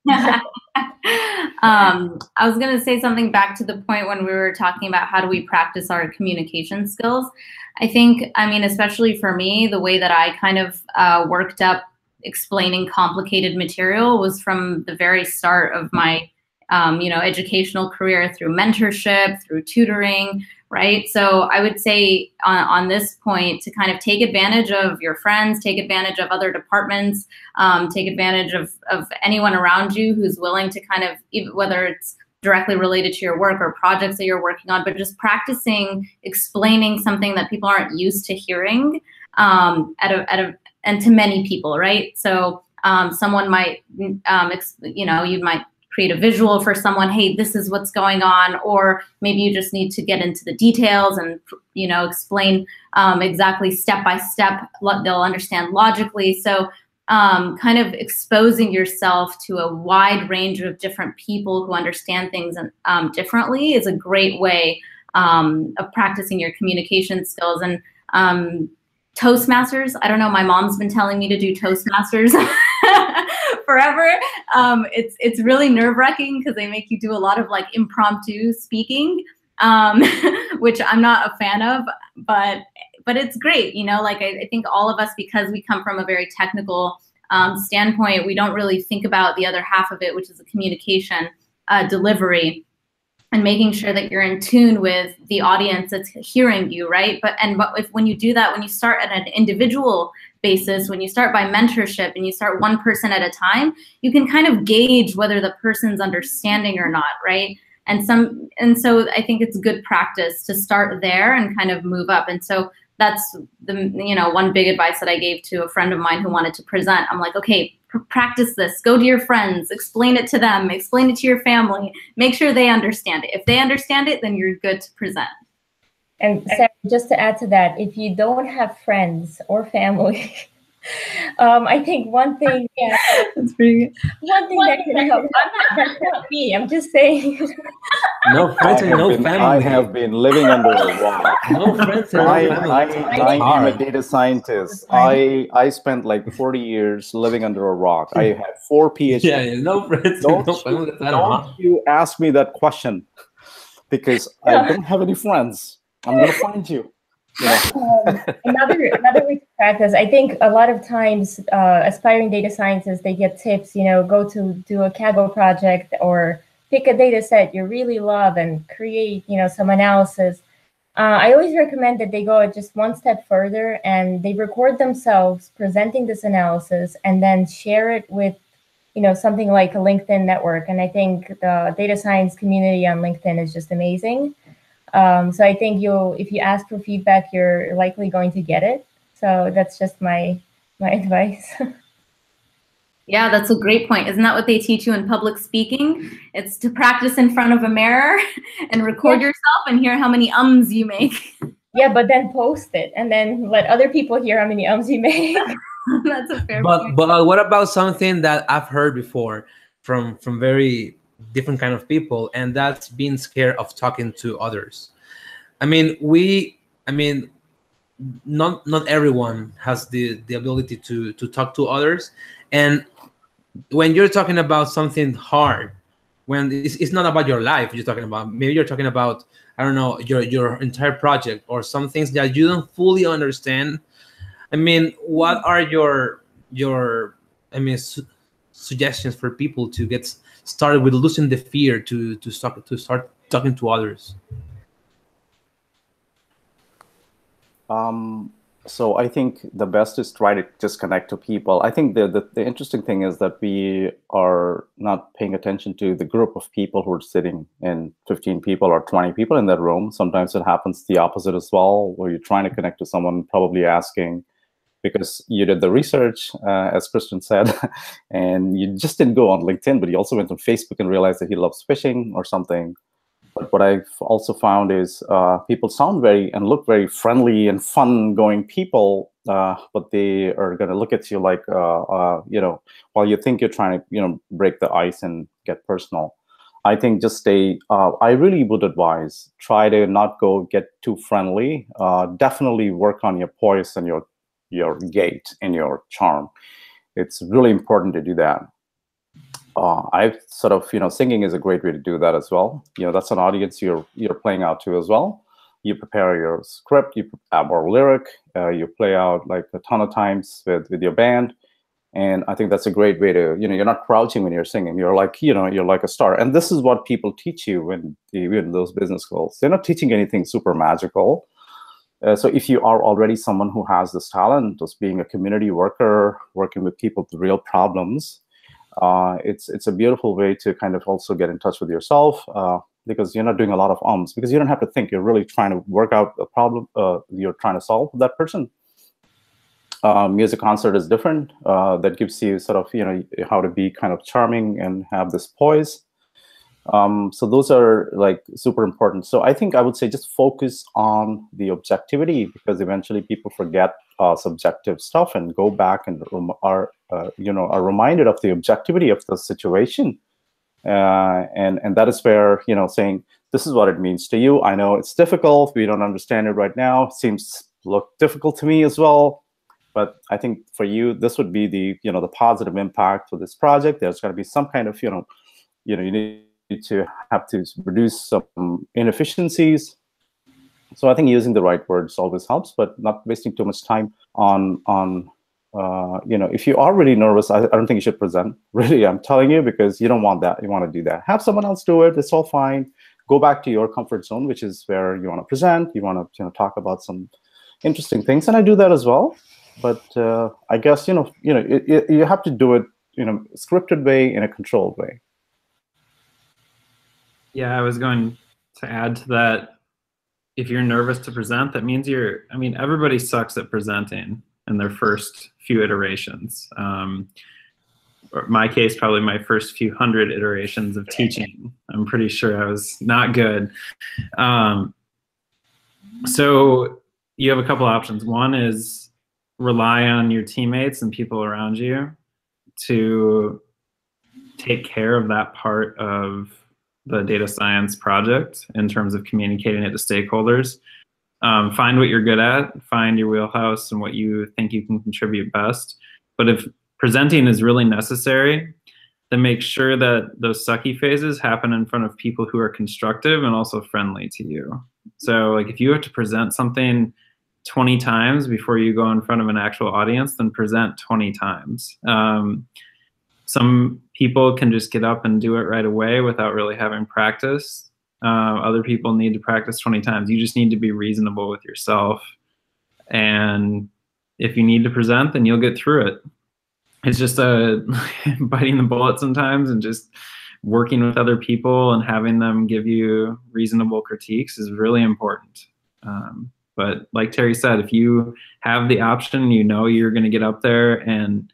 I was going to say something back to the point when we were talking about how do we practice our communication skills. I think, especially for me, the way that I kind of worked up explaining complicated material was from the very start of my, educational career, through mentorship, through tutoring, right? So I would say on this point to kind of take advantage of your friends, take advantage of other departments, take advantage of anyone around you who's willing to kind of, whether it's directly related to your work or projects that you're working on, but just practicing explaining something that people aren't used to hearing and to many people, right? So someone might, you might create a visual for someone, hey, this is what's going on, or maybe you just need to get into the details and, explain exactly step by step, they'll understand logically. So kind of exposing yourself to a wide range of different people who understand things differently is a great way of practicing your communication skills. And Toastmasters, I don't know, my mom's been telling me to do Toastmasters forever. It's really nerve-wracking because they make you do a lot of like impromptu speaking, which I'm not a fan of, but it's great. I think all of us, because we come from a very technical standpoint, we don't really think about the other half of it, which is the communication delivery, and making sure that you're in tune with the audience that's hearing you, right? But when you do that, when you start at an individual basis, when you start by mentorship and you start one person at a time, you can kind of gauge whether the person's understanding or not, right? And so I think it's good practice to start there and kind of move up. And so that's the one big advice that I gave to a friend of mine who wanted to present. I'm like, okay, practice this. Go to your friends, explain it to them, explain it to your family. Make sure they understand it. If they understand it, then you're good to present. And Sarah, just to add to that, if you don't have friends or family, I think one thing, yeah, that's pretty good. One thing that can help. That's not me. I'm just saying. No friends and no family. I have been living under a rock. No friends and no family. I am a data scientist. I spent like 40 years living under a rock. I had 4 PhDs. Yeah, no friends and no family. Don't you ask me that question, because I don't have any friends. I'm gonna find you. Another way to practice, I think a lot of times aspiring data scientists, they get tips, go to do a Kaggle project or pick a data set you really love and create, some analysis. I always recommend that they go just one step further and they record themselves presenting this analysis and then share it with, something like a LinkedIn network. And I think the data science community on LinkedIn is just amazing. So I think if you ask for feedback, you're likely going to get it. So that's just my my advice. Yeah, that's a great point. Isn't that what they teach you in public speaking? It's to practice in front of a mirror and record yourself and hear how many ums you make. Yeah, but then post it and then let other people hear how many ums you make. That's a fair point. But what about something that I've heard before from very different kind of people, and that's being scared of talking to others. I mean, not everyone has the ability to talk to others, and when you're talking about something hard, when it's not about your life, you're talking about, maybe you're talking about, I don't know, your entire project or some things that you don't fully understand. I mean, what are your suggestions for people to get started with losing the fear to start talking to others? So I think the best is try to just connect to people. I think the interesting thing is that we are not paying attention to the group of people who are sitting in 15 people or 20 people in that room. Sometimes it happens the opposite as well, where you're trying to connect to someone, probably asking because you did the research, as Kristen said, and you just didn't go on LinkedIn, but you also went on Facebook and realized that he loves fishing or something. But what I've also found is people sound very and look very friendly and fun-going people, but they are going to look at you like, while you think you're trying to, break the ice and get personal. I think just stay. I really would advise try to not get too friendly. Definitely work on your poise and your gait and your charm. It's really important to do that. I've sort of, singing is a great way to do that as well. That's an audience you're playing out to as well. You prepare your script, you add more lyric, you play out like a ton of times with your band. And I think that's a great way to, you're not crouching when you're singing. You're like, you're like a star. And this is what people teach you in those business schools. They're not teaching anything super magical. So if you are already someone who has this talent, just being a community worker, working with people with real problems, it's a beautiful way to kind of also get in touch with yourself because you're not doing a lot of ums, because you don't have to think. You're really trying to work out a problem you're trying to solve with that person. Music concert is different. That gives you sort of, how to be kind of charming and have this poise. So those are like super important. So I think I would say just focus on the objectivity, because eventually people forget subjective stuff and go back and are reminded of the objectivity of the situation. And that is where, saying, this is what it means to you. I know it's difficult. We don't understand it right now. It seems look difficult to me as well. But I think for you, this would be the, the positive impact for this project. There's got to be some kind of, you need to have to reduce some inefficiencies. So I think using the right words always helps, but not wasting too much time on if you are really nervous, I don't think you should present. Really, I'm telling you, because you don't want that. You want to do that. Have someone else do it. It's all fine. Go back to your comfort zone, which is where you want to present. You want to talk about some interesting things, and I do that as well. But I guess you have to do it scripted way, in a controlled way. Yeah, I was going to add to that. If you're nervous to present, that means everybody sucks at presenting in their first few iterations. Or my case, probably my first few hundred iterations of teaching. I'm pretty sure I was not good. So you have a couple options. One is rely on your teammates and people around you to take care of that part of the data science project in terms of communicating it to stakeholders. Find what you're good at, find your wheelhouse and what you think you can contribute best. But if presenting is really necessary, then make sure that those sucky phases happen in front of people who are constructive and also friendly to you. So like if you have to present something 20 times before you go in front of an actual audience, then present 20 times. Some people can just get up and do it right away without really having practice. Other people need to practice 20 times. You just need to be reasonable with yourself. And if you need to present, then you'll get through it. It's just biting the bullet sometimes, and just working with other people and having them give you reasonable critiques is really important. But like Terry said, if you have the option, you know you're going to get up there and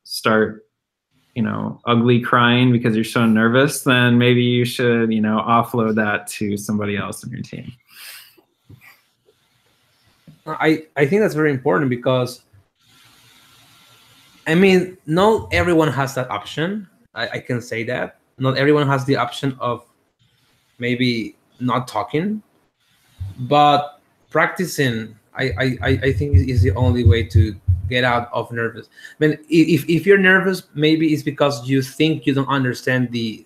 start, ugly crying because you're so nervous, then maybe you should, offload that to somebody else in your team. I think that's very important because, I mean, not everyone has that option. I can say that. Not everyone has the option of maybe not talking, but practicing, I think is the only way to get out of nervous. I mean, if you're nervous, maybe it's because you think you don't understand the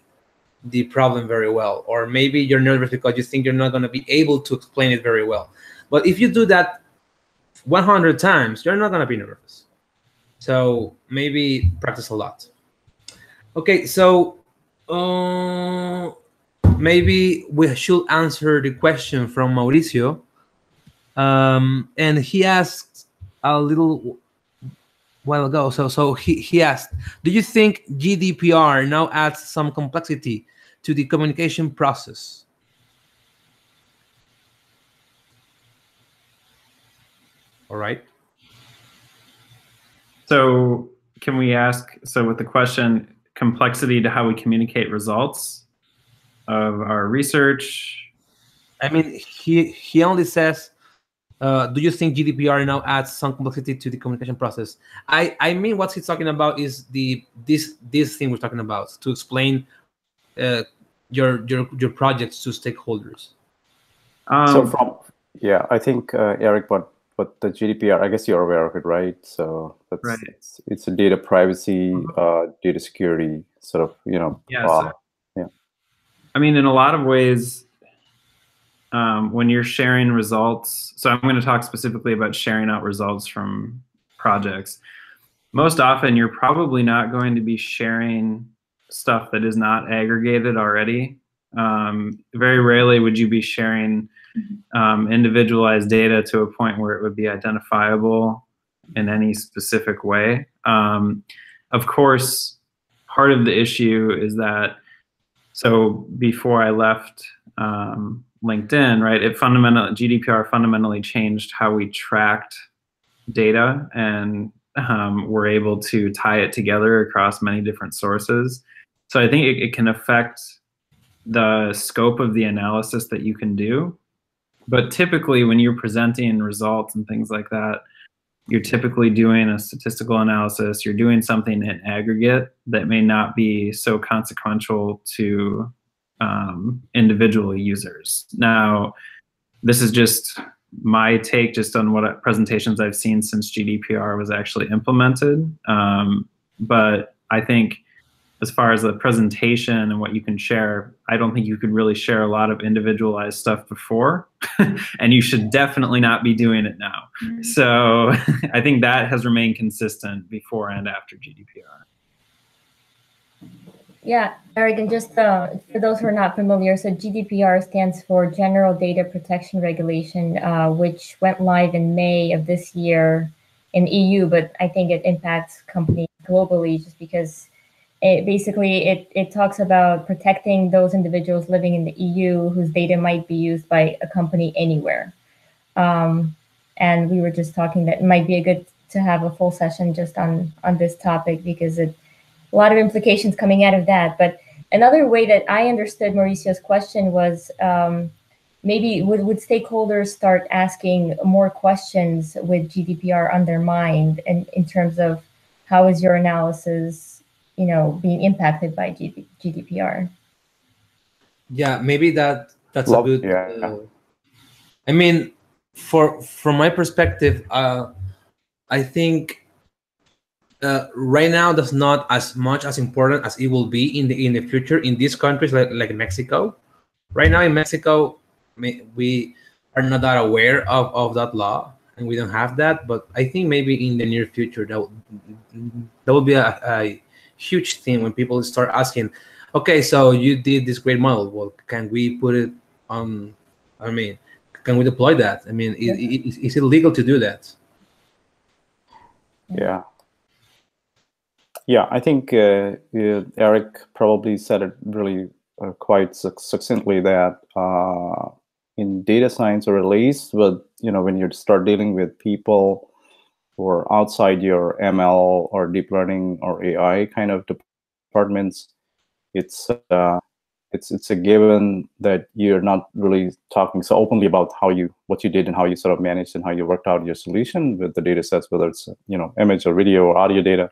problem very well, or maybe you're nervous because you think you're not going to be able to explain it very well. But if you do that 100 times, you're not going to be nervous. So maybe practice a lot. Okay, so maybe we should answer the question from Mauricio. And he asked a little while ago. So he asked, do you think GDPR now adds some complexity to the communication process? All right. So can we ask, so with the question, complexity to how we communicate results of our research? I mean, he only says, do you think GDPR now adds some complexity to the communication process? I mean, what he's talking about is this thing we're talking about, to explain your projects to stakeholders. I think Eric, but the GDPR, I guess you're aware of it, right? So that's right. It's a data privacy, data security sort of, yeah. I mean, in a lot of ways, when you're sharing results, so I'm going to talk specifically about sharing out results from projects. Most often, you're probably not going to be sharing stuff that is not aggregated already. Very rarely would you be sharing individualized data to a point where it would be identifiable in any specific way. Of course, part of the issue is that, so before I left LinkedIn, right, GDPR fundamentally changed how we tracked data, and we're able to tie it together across many different sources. So I think it can affect the scope of the analysis that you can do. But typically when you're presenting results and things like that, you're typically doing a statistical analysis, you're doing something in aggregate that may not be so consequential to individual users. Now, this is just my take just on what presentations I've seen since GDPR was actually implemented. But I think as far as the presentation and what you can share, I don't think you could really share a lot of individualized stuff before, and you should definitely not be doing it now. Mm-hmm. So I think that has remained consistent before and after GDPR. Yeah, Eric, and just for those who are not familiar, so GDPR stands for General Data Protection Regulation, which went live in May of this year in EU, but I think it impacts companies globally just because it talks about protecting those individuals living in the EU whose data might be used by a company anywhere. And we were just talking that it might be good to have a full session just on this topic because a lot of implications coming out of that. But another way that I understood Mauricio's question was maybe would stakeholders start asking more questions with GDPR on their mind, and in terms of how is your analysis being impacted by GDPR? Yeah, maybe that's a good. Yeah. I mean, from my perspective, I think right now that's not as much as important as it will be in the future in these countries like Mexico. Right now in Mexico, we are not that aware of that law, and we don't have that. But I think maybe in the near future that will be a huge thing when people start asking, okay, so you did this great model, well, can we put it on, I mean, can we deploy that? I mean, is it legal to do that? Yeah, I think Eric probably said it really quite succinctly that in data science, or at least with, when you start dealing with people who are outside your ML or deep learning or AI kind of departments, it's a given that you're not really talking so openly about what you did and how you sort of managed and how you worked out your solution with the data sets, whether it's image or video or audio data.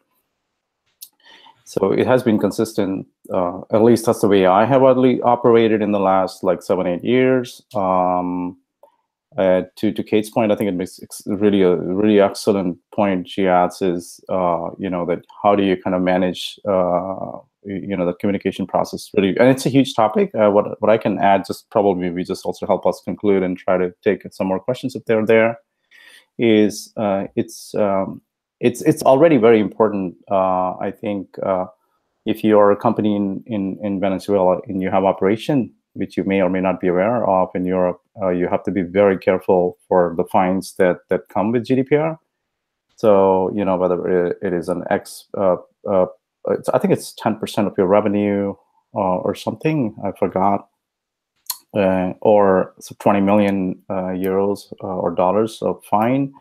So it has been consistent. At least that's the way I have operated in the last like 7-8 years. To Kate's point, I think it makes really a really excellent point she adds is that how do you kind of manage the communication process really, and it's a huge topic. What I can add, just probably maybe just also help us conclude and try to take some more questions if they're there, is it's already very important. I think if you're a company in Venezuela and you have operation, which you may or may not be aware of in Europe, you have to be very careful for the fines that come with GDPR. So whether it is an I think it's 10% of your revenue or something, I forgot, or 20 million euros or dollars of fine.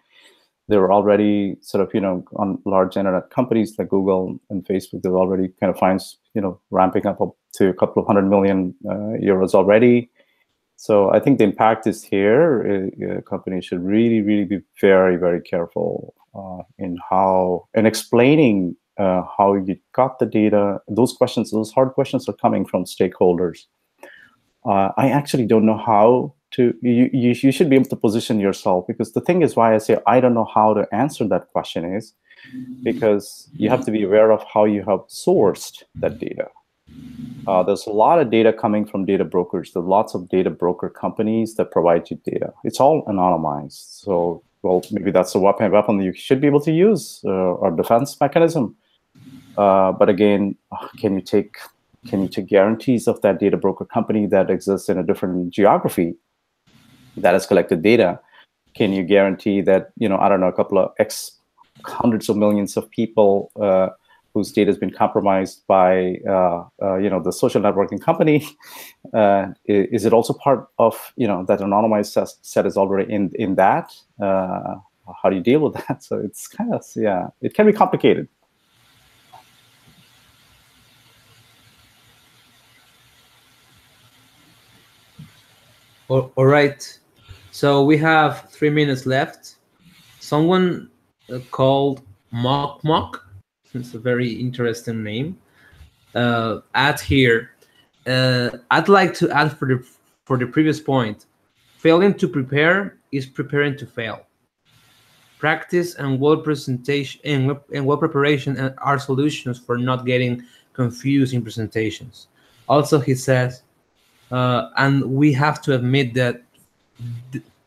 They were already sort of, on large internet companies like Google and Facebook, there were already kind of fines, ramping up to a couple of 100 million euros already. So I think the impact is here. Companies should really, really be very, very careful in explaining how you got the data. Those questions, hard questions are coming from stakeholders. I actually don't know how to, you should be able to position yourself, because the thing is why I say I don't know how to answer that question is because you have to be aware of how you have sourced that data. There's a lot of data coming from data brokers. There are lots of data broker companies that provide you data. It's all anonymized. So, well, maybe that's a weapon that you should be able to use, or defense mechanism. But again, can you take guarantees of that data broker company that exists in a different geography that has collected data? Can you guarantee that, I don't know, a couple of hundreds of millions of people whose data has been compromised by, the social networking company, is it also part of, that anonymized set is already in that? How do you deal with that? So it's kind of, it can be complicated. All right. So we have 3 minutes left. Someone called Mock Mock, it's a very interesting name, add here. I'd like to add for the previous point, failing to prepare is preparing to fail. Practice and well presentation and well preparation are solutions for not getting confused in presentations. Also, he says, and we have to admit that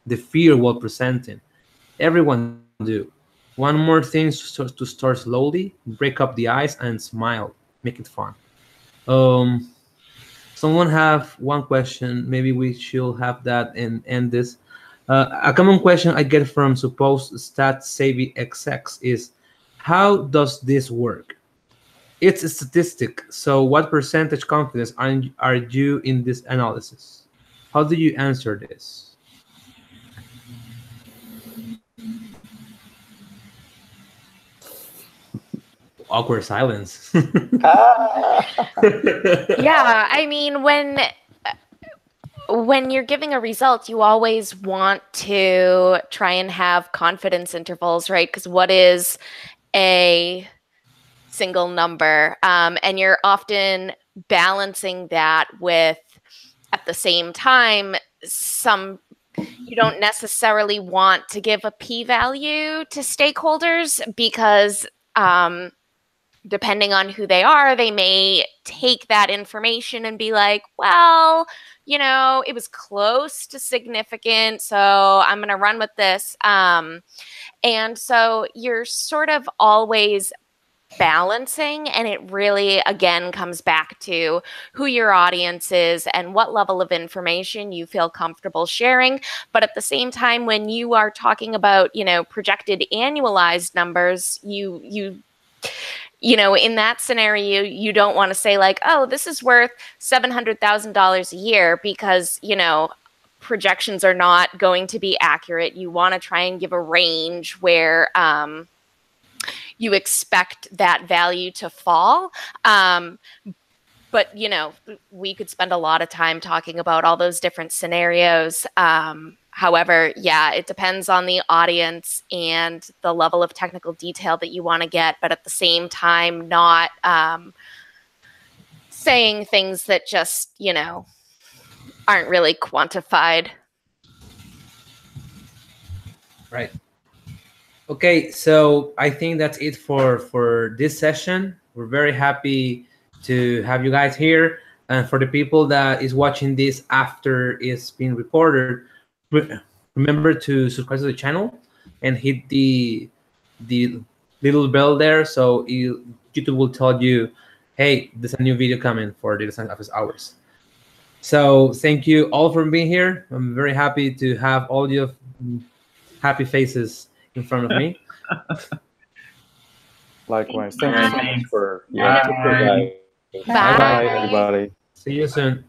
the fear while presenting, everyone do. One more thing to start slowly, break up the ice and smile, make it fun. Someone have one question, maybe we should have that and end this. A common question I get from supposed stat savvy XX is, how does this work? It's a statistic, so what percentage confidence are you in this analysis? How do you answer this? Awkward silence. Yeah, I mean, when you're giving a result, you always want to try and have confidence intervals, right? Because what is a single number? And you're often balancing that with, at the same time, you don't necessarily want to give a p-value to stakeholders because depending on who they are, they may take that information and be like, well, it was close to significant, so I'm going to run with this. And so you're sort of always balancing, and it really, again, comes back to who your audience is and what level of information you feel comfortable sharing. But at the same time, when you are talking about, projected annualized numbers, in that scenario, you don't want to say like, oh, this is worth $700,000 a year because, projections are not going to be accurate. You want to try and give a range where you expect that value to fall. But, you know, we could spend a lot of time talking about all those different scenarios. However, yeah, it depends on the audience and the level of technical detail that you want to get, but at the same time, not saying things that just, you know, aren't really quantified. Right. Okay, so I think that's it for this session. We're very happy to have you guys here. And for the people that is watching this after it's been recorded, remember to subscribe to the channel and hit the little bell there, so YouTube will tell you, hey, there's a new video coming for Data Science Office Hours. So thank you all for being here. I'm very happy to have all your happy faces in front of me. Likewise. Thank you so much for Bye. Bye, everybody. See you soon.